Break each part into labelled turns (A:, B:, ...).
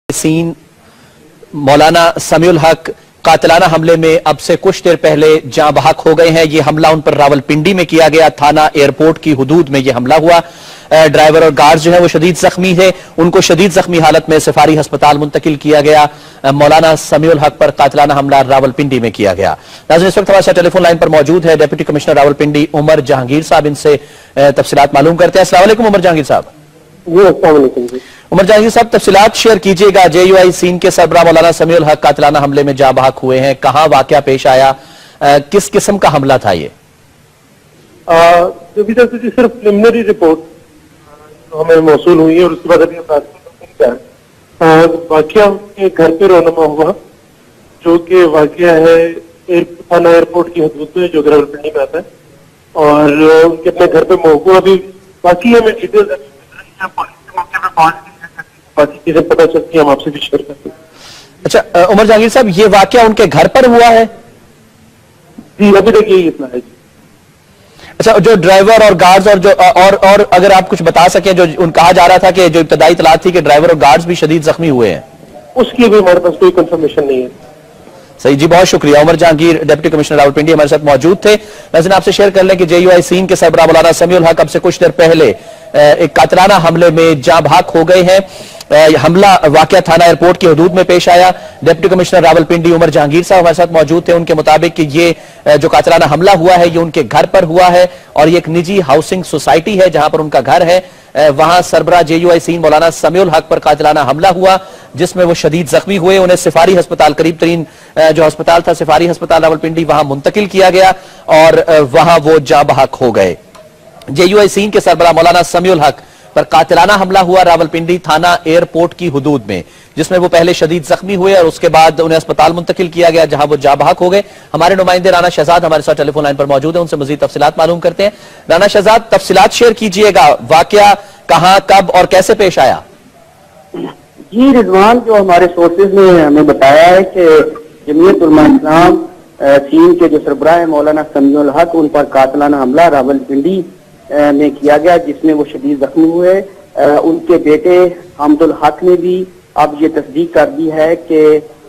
A: Scene मौलाना समीउल हक कातिलाना हमले में अब से कुछ देर पहले जाँ बहक हो गए हैं। ये हमला उन पर रावलपिंडी में किया गया। थाना एयरपोर्ट की हुदूद में ये हमला हुआ। ड्राइवर और गार्ड जो है वो शदीद जख्मी है। उनको शदीद जख्मी हालत में सफारी अस्पताल मुंतकिल किया गया। मौलाना समीउल हक पर कातिलाना हमला रावलपिंडी में किया गया। नाज़रीन, इस वक्त हमारे साथ टेलीफोन लाइन पर मौजूद है डिप्टी कमिश्नर रावलपिंडी उमर जहांगीर साहब। इनसे तफसीलात मालूम करते हैं। अस्सलाम वालेकुम उमर जहांगीर साहब। उमर जहांगीर साहब, तफसीलात शेयर कीजिएगा। JUI सीन के सरबराह मौलाना समीउल हक कातिलाना हमले में जाँ बहक हुए हैं। कहां वाकया पेश आया, किस किस्म का हमला था ये?
B: अभी तक तो सिर्फ प्रिलिमिनरी रिपोर्ट हमें मौसूल हुई है और उसके बाद अभी वाकया के घर पे रौनमा हुआ, जो कि वाकया है थाना एयरपोर्ट की हदूद में, जो रावलपिंडी में आता है, और उनके अपने घर पे मौजूद अभी बाकी हमें डिटेल मौके पे पहुंच बाकी चीजें पता चलती है, हम आपसे भी शेयर करते हैं।
A: अच्छा उमर जहांगीर साहब, ये वाकया उनके घर पर हुआ है?
B: जी, अभी तक यही इतना है जी।
A: अच्छा, जो ड्राइवर और गार्ड्स और जो और अगर आप कुछ बता सकें, जो कहा जा रहा था कि जो इब्तदाई इतलात थी कि ड्राइवर और गार्ड्स भी शदीद जख्मी हुए हैं,
B: उसकी भी हमारे पास कोई कंफर्मेशन नहीं है।
A: सही जी, बहुत शुक्रिया। उमर जहांगीर डिप्टी कमिश्नर रावलपिंडी हमारे साथ मौजूद थे। नाज़रीन, आपसे शेयर कर लें कि JUI सीन के सरबराह मौलाना समीउल हक अब से कुछ देर पहले एक कातिलाना हमले में जाँ बहक हो गए हैं। हमला वाकया थाना एयरपोर्ट की हदूद में पेश आया। डिप्टी कमिश्नर रावलपिंडी उमर जहांगीर साहब हमारे साथ मौजूद थे। उनके मुताबिक कि ये जो कातिलाना हमला हुआ है ये उनके घर पर हुआ है और ये एक निजी हाउसिंग सोसाइटी है जहां पर उनका घर है। वहां सरबराह JUI सीन मौलाना समीउल हक पर कातिलाना हमला हुआ, जिसमें वो शदीद जख्मी हुए। उन्हें सिफारी अस्पताल, करीब तरीन जो अस्पताल था सिफारी अस्पताल रावलपिंडी, वहां मुंतकिल किया गया और वहां वो जाँ बहक हो गए। JUI सीन के सरबराह मौलाना समीउल हक पर कातिलाना हमला हुआ रावलपिंडी थाना एयरपोर्ट की हुदूद में, जिसमें वो पहले शदीद जख्मी हुए और उसके बाद उन्हें अस्पताल मुंतकिल किया गया जहां वो जाँ बहक हो गए। हमारे नुमाइंदे राना शहजाद हमारे साथ टेलीफोन लाइन पर मौजूद है, उनसे मजीद तफसीलात मालूम करते हैं। राना शहजाद, तफसीलात शेयर कीजिएगा, वाकया कहां, कब और कैसे पेश आया?
C: जी रिजवान, जो हमारे सोर्सेज ने हमें बताया है कि जमीयत उलमा इस्लाम सीन के जो सरबराह मौलाना समीउल हक, उन पर कातिलाना हमला रावलपिंडी में किया गया, जिसमें वो शदीद जख्मी हुए। उनके बेटे हमदुल हक ने भी अब ये तस्दीक कर दी है कि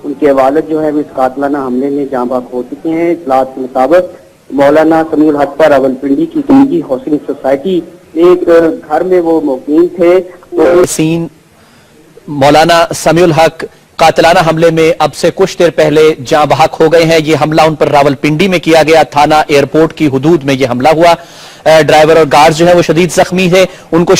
C: उनके वालिद जो है वो इस कातिलाना हमले में जाँ बहक हो चुके हैं। इत्तलात के मुताबिक मौलाना समीउल हक पर रावलपिंडी की निजी हाउसिंग सोसाइटी एक घर में वो मुकीम थे। तो
A: सीन मौलाना समीउल हक कातिलाना हमले में अब से कुछ देर पहले जाँ बहक हो गए हैं। ये हमला उन पर रावलपिंडी में किया गया। थाना एयरपोर्ट की हुदूद में ये हमला हुआ। ड्राइवर और गार्ड जो है वो शदीद जख्मी है। उनको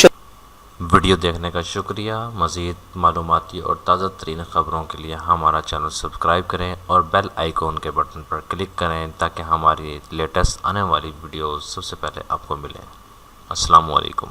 D: वीडियो देखने का शुक्रिया। मज़ीद मालूमाती और ताज़ा तरीन ख़बरों के लिए हमारा चैनल सब्सक्राइब करें और बेल आइकॉन के बटन पर क्लिक करें ताकि हमारी लेटेस्ट आने वाली वीडियो सबसे पहले आपको मिलें। अस्सलाम वालेकुम।